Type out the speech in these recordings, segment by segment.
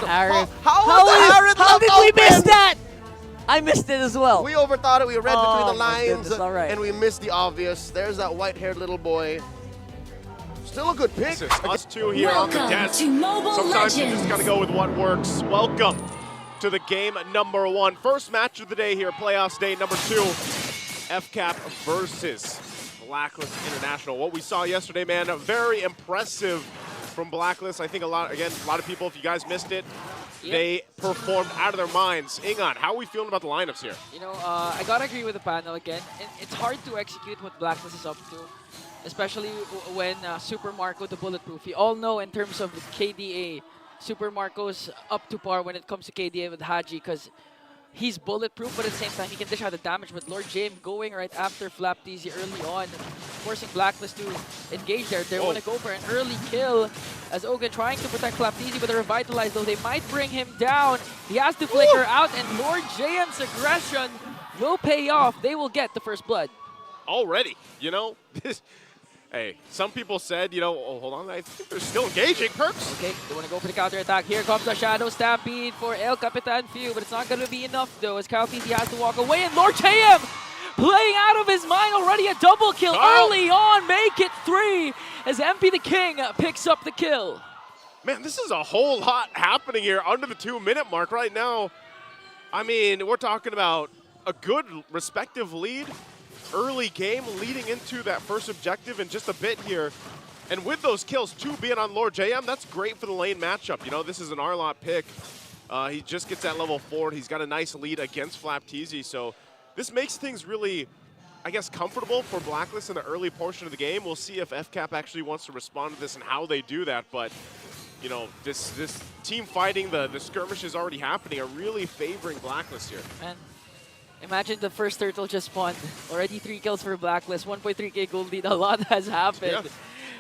Arif. How did we miss that? I missed it as well. We overthought it. We read between the Oh, my lines, goodness, all right. and we missed the obvious. There's that white-haired little boy. Still a good pick. Us two here on the desk. Sometimes you just got to go with what works. Welcome to the game number 1. First match of the day here, playoffs day number 2. FCAP versus Blacklist International. What we saw yesterday, man, very impressive from Blacklist. I think a lot of people, if you guys missed it, they performed out of their minds. Ingan, how are we feeling about the lineups here? You know, I gotta agree with the panel again. It's hard to execute what Blacklist is up to, especially when Super Marco, the bulletproof. We all know in terms of KDA, Super Marco's up to par when it comes to KDA with Haji, because he's bulletproof, but at the same time, he can dish out the damage. But Lord James going right after Flap TZ early on, forcing Blacklist to engage there. They want to go for an early kill as Ogun trying to protect Flap TZ, but they're revitalized, though they might bring him down. He has to flicker out, and Lord James' aggression will pay off. They will get the first blood. Already, you know, this. Hey, some people said, you know, oh, hold on, I think they're still engaging. Perks. Okay, they want to go for the counter attack. Here comes the Shadow Stampede for El Capitan Few, but it's not going to be enough, though, as Kyle TZ has to walk away, and Lord JM playing out of his mind already. A double kill early on, make it 3 as MP the King picks up the kill. Man, this is a whole lot happening here under the 2-minute mark right now. I mean, we're talking about a good respective lead. Early game leading into that first objective in just a bit here. And with those kills, 2 being on Lord JM, that's great for the lane matchup. You know, this is an Arlot pick. He just gets that level 4. He's got a nice lead against Flap TZ. So this makes things really, I guess, comfortable for Blacklist in the early portion of the game. We'll see if FCAP actually wants to respond to this and how they do that. But, you know, this team fighting, the skirmish is already happening, are really favoring Blacklist here. And imagine the first turtle just spawned. Already 3 kills for Blacklist, 1.3k gold lead. A lot has happened. Yeah.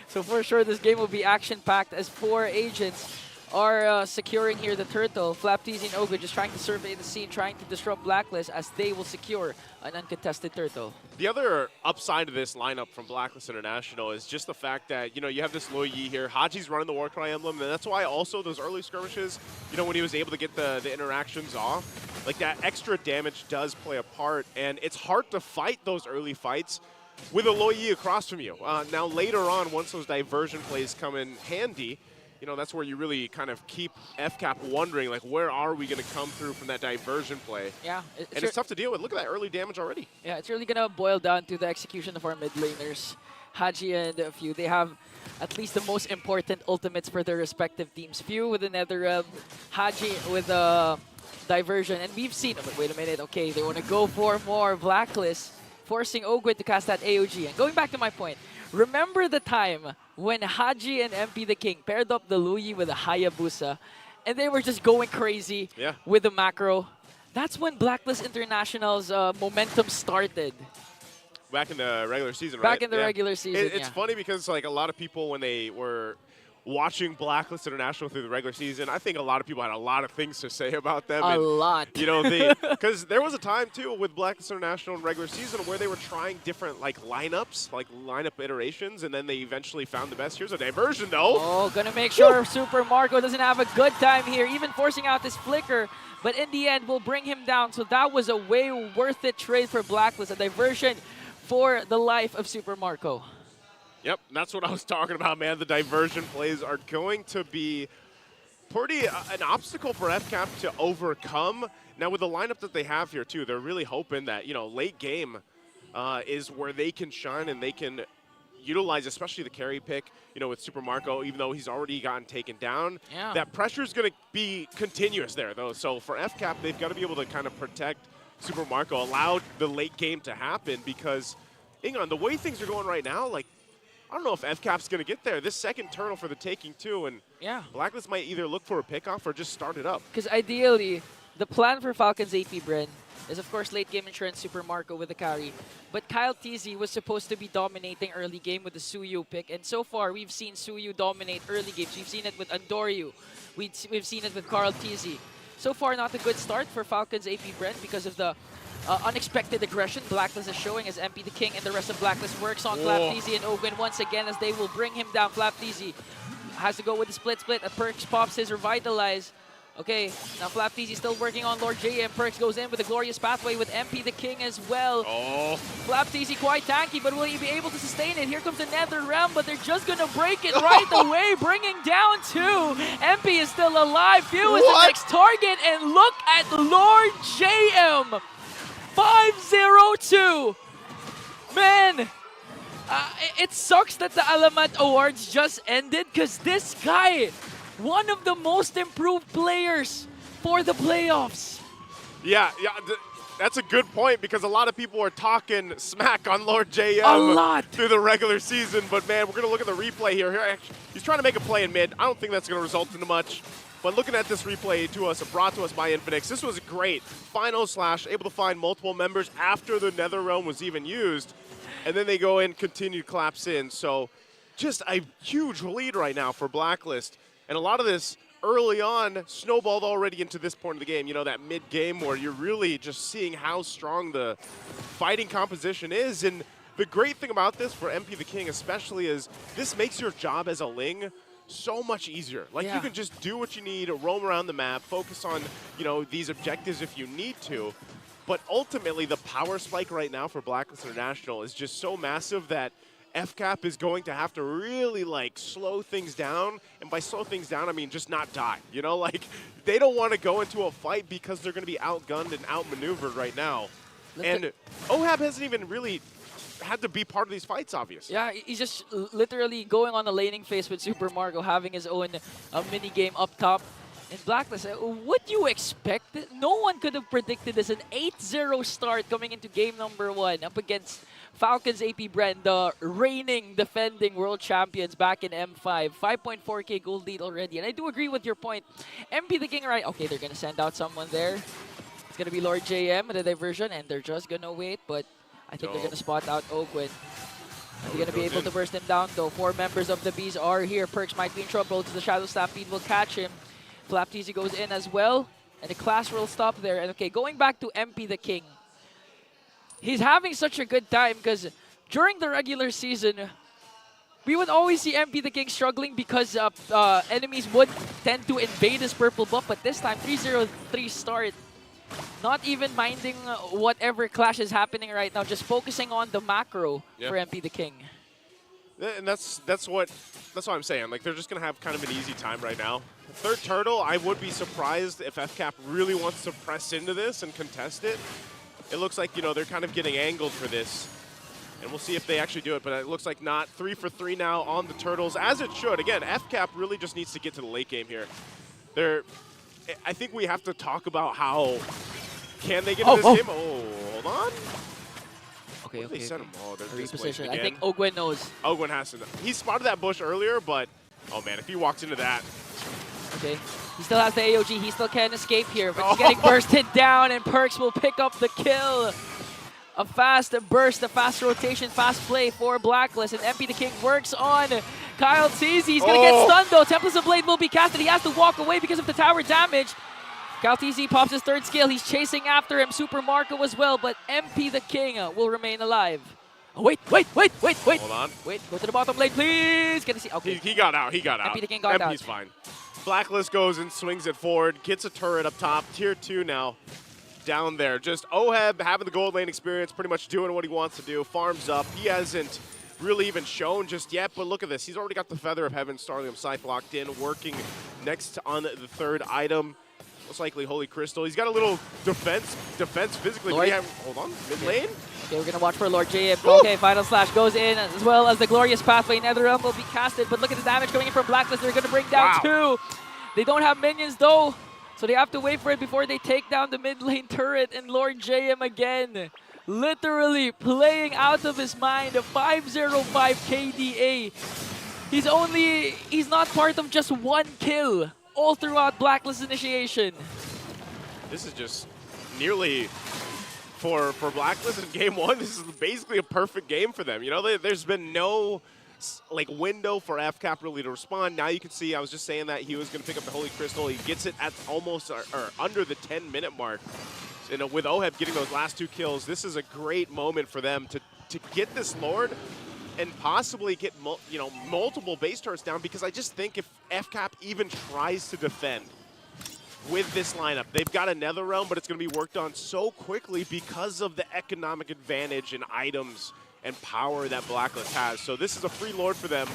So for sure, this game will be action-packed as 4 agents are securing here the turtle. Flap TZ and Ogre just trying to survey the scene, trying to disrupt Blacklist as they will secure an uncontested turtle. The other upside of this lineup from Blacklist International is just the fact that, you know, you have this Lo Yi here. Haji's running the Warcry emblem, and that's why also those early skirmishes, you know, when he was able to get the interactions off, like that extra damage does play a part, and it's hard to fight those early fights with a Lo Yi across from you. Now later on, once those diversion plays come in handy, you know, that's where you really kind of keep FCAP wondering, like, where are we going to come through from that diversion play? Yeah. It's tough to deal with. Look at that early damage already. Yeah, it's really going to boil down to the execution of our mid laners. Haji and Few, they have at least the most important ultimates for their respective teams. Few with the Netherrealm, Haji with diversion. And we've seen, but wait a minute, okay, they want to go for more Blacklist, forcing Ogwid to cast that AOG. And going back to my point, remember the time when Haji and MP the King paired up the Luyi with a Hayabusa, and they were just going crazy with the macro? That's when Blacklist International's momentum started. Back in the regular season, right? Back in the regular season, It's funny because, like, a lot of people, when they were watching Blacklist International through the regular season, I think a lot of people had a lot of things to say about them. A lot. You know, because there was a time, too, with Blacklist International in regular season where they were trying different, like, lineups, like lineup iterations, and then they eventually found the best. Here's a diversion, though. Oh, gonna make sure Super Marco doesn't have a good time here, even forcing out this flicker. But in the end, will bring him down. So that was a way worth it trade for Blacklist, a diversion for the life of Super Marco. Yep, that's what I was talking about, man. The diversion plays are going to be pretty an obstacle for FCAP to overcome. Now, with the lineup that they have here, too, they're really hoping that, you know, late game is where they can shine and they can utilize, especially the carry pick, you know, with Super Marco, even though he's already gotten taken down. Yeah. That pressure is going to be continuous there, though. So for FCAP, they've got to be able to kind of protect Super Marco, allow the late game to happen, because, Ingon, the way things are going right now, like, I don't know if FCAP's going to get there. This second turtle for the taking, too, and Blacklist might either look for a pickoff or just start it up. Because ideally, the plan for FALCONS APBREN is, of course, late game insurance Super Marco with the carry. But Kyle TZ was supposed to be dominating early game with the Suyu pick, and so far, we've seen Suyu dominate early games. We've seen it with Andoryu. We've seen it with Carl TZ. So far, not a good start for FALCONS APBREN because of the unexpected aggression Blacklist is showing as MP the King and the rest of Blacklist works on Flap TZ and Ogun once again as they will bring him down. Flap TZ has to go with the split. A Perks pops his Revitalize. Okay, now FlapTZ still working on Lord JM. Perks goes in with a glorious pathway with MP the King as well. Oh. FlapTZ quite tanky, but will he be able to sustain it? Here comes the Nether Realm, but they're just gonna break it right away, bringing down 2. MP is still alive. Few is the next target, and look at Lord JM. 5-0-2. Man, it sucks that the Alamat Awards just ended because this guy, one of the most improved players for the playoffs. Yeah, that's a good point because a lot of people are talking smack on Lord JM A lot. through the regular season. But man, we're going to look at the replay here. He's trying to make a play in mid. I don't think that's going to result into much. But looking at this replay brought to us by Infinix, this was great. Final slash, able to find multiple members after the Nether Realm was even used. And then they go in, continue collapse in. So just a huge lead right now for Blacklist. And a lot of this early on snowballed already into this point of the game. You know, that mid-game where you're really just seeing how strong the fighting composition is. And the great thing about this for MP the King especially is this makes your job as a Ling so much easier. Like, you can just do what you need, roam around the map, focus on, you know, these objectives if you need to. But ultimately, the power spike right now for Blacklist International is just so massive that FCAP is going to have to really, like, slow things down. And by slow things down, I mean just not die. You know, like, they don't want to go into a fight because they're going to be outgunned and outmaneuvered right now. And OHAB hasn't even really had to be part of these fights, obviously. Yeah, he's just literally going on a laning phase with Super Marco, having his own mini game up top. In Blacklist, what do you expect? No one could have predicted this. An 8-0 start coming into game number 1 up against FALCONS APBREN, the reigning, defending world champions back in M5. 5.4k gold lead already. And I do agree with your point. MP the King, right? Okay, they're going to send out someone there. It's going to be Lord JM, the diversion, and they're just going to wait. But I think they're going to spot out Ogwin. Are they going to be able to burst him down, though? 4 members of the Bees are here. Perks might be in trouble. The Shadow Stampede will catch him. FlapTZ goes in as well. And the class will stop there. And okay, going back to MP the King. He's having such a good time because during the regular season, we would always see MP the King struggling because enemies would tend to invade his purple buff. But this time, 3-0-3 start. Not even minding whatever clash is happening right now, just focusing on the macro for MP the King. And that's what I'm saying. Like, they're just gonna have kind of an easy time right now. Third turtle, I would be surprised if FCAP really wants to press into this and contest it. It looks like, you know, they're kind of getting angled for this. And we'll see if they actually do it, but it looks like not. 3 for 3 now on the turtles, as it should. Again, FCAP really just needs to get to the late game here. I think we have to talk about how can they get into this game. Oh, hold on. Okay, They sent him. Oh, they're reposition. again. I think Ogwin knows. Ogwin has to know. He spotted that bush earlier, but oh man, if he walks into that. Okay, he still has the AOG. He still can't escape here, but he's getting bursted down, and Perks will pick up the kill. A fast burst, a fast rotation, fast play for Blacklist, and MP the King works on Kyle TZ. He's going to get stunned though. Templates of Blade will be casted. He has to walk away because of the tower damage. Kyle TZ pops his 3rd skill. He's chasing after him. Super Marco as well, but MP the King will remain alive. Oh, wait. Hold on. Wait, go to the bottom lane, please. Can I see? Okay. He got out. MP the King got out. MP's fine. Blacklist goes and swings it forward, gets a turret up top. Tier 2 now. Down there. Just OHAB having the gold lane experience, pretty much doing what he wants to do. Farms up. He hasn't really even shown just yet, but look at this. He's already got the Feather of Heaven, Starlium Scythe locked in, working next on the 3rd item. Most likely Holy Crystal. He's got a little defense physically. Hold on, mid lane. Okay, we're going to watch for Lord JM. Okay, Final Slash goes in, as well as the Glorious Pathway. Netherrealm will be casted, but look at the damage coming in from Blacklist. They're going to bring down 2. They don't have minions, though, so they have to wait for it before they take down the mid lane turret. And Lord JM again, literally playing out of his mind. A 505 KDA. He's not part of just 1 kill all throughout Blacklist initiation. This is just nearly, for Blacklist in game 1, this is basically a perfect game for them. You know, there's been no like window for FCAP really to respond. Now you can see, I was just saying that he was going to pick up the Holy Crystal. He gets it at almost or under the 10-minute mark. And with OHAB getting those last 2 kills, this is a great moment for them to get this Lord and possibly get multiple base turrets down, because I just think if FCAP even tries to defend, with this lineup. They've got a Netherrealm, but it's going to be worked on so quickly because of the economic advantage in items and power that Blacklist has. So this is a free Lord for them.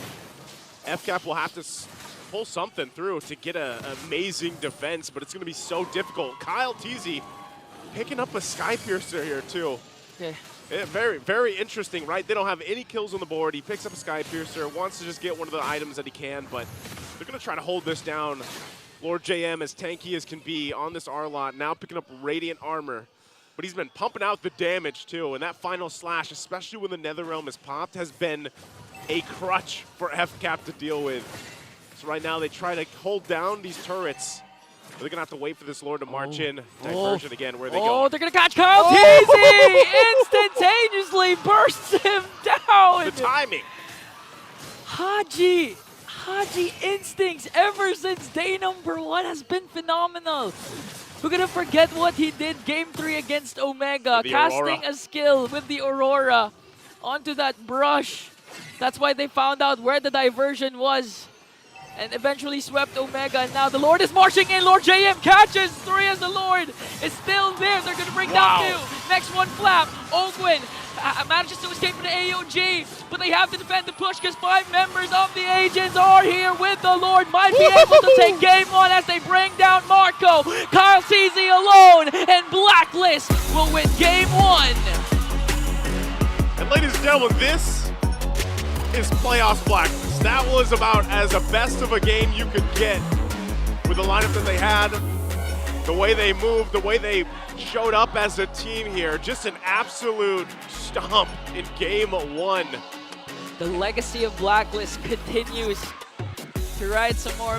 FCAP will have to pull something through to get an amazing defense, but it's going to be so difficult. Kyle Teasy picking up a Sky Piercer here too. Okay. Yeah, very, very interesting, right? They don't have any kills on the board. He picks up a Sky Piercer, wants to just get one of the items that he can, but they're going to try to hold this down. Lord JM, as tanky as can be on this R-Lot, now picking up Radiant Armor. But he's been pumping out the damage too, and that final slash, especially when the Netherrealm is popped, has been a crutch for FCAP to deal with. So right now they try to hold down these turrets. They're going to have to wait for this Lord to march in. Diversion again, where they go. Oh, they're going to catch Kyle Teasy! Instantaneously bursts him down! The timing. Haji instincts ever since day number 1 has been phenomenal. We're going to forget what he did game 3 against Omega. Casting a skill with the Aurora onto that brush. That's why they found out where the diversion was. And eventually swept Omega, and now the Lord is marching in. Lord JM catches 3 as the Lord is still there. They're going to bring down 2. Next one, Flap. Ogwin manages to escape from the AOG, but they have to defend the push because 5 members of the agents are here with the Lord. Might be able to take game 1 as they bring down Marco. Kyle Teasy alone, and Blacklist will win game 1. And ladies and gentlemen, this is Playoffs Blacklist. That was about as a best of a game you could get with the lineup that they had, the way they moved, the way they showed up as a team here. Just an absolute stomp in game 1. The legacy of Blacklist continues to ride some more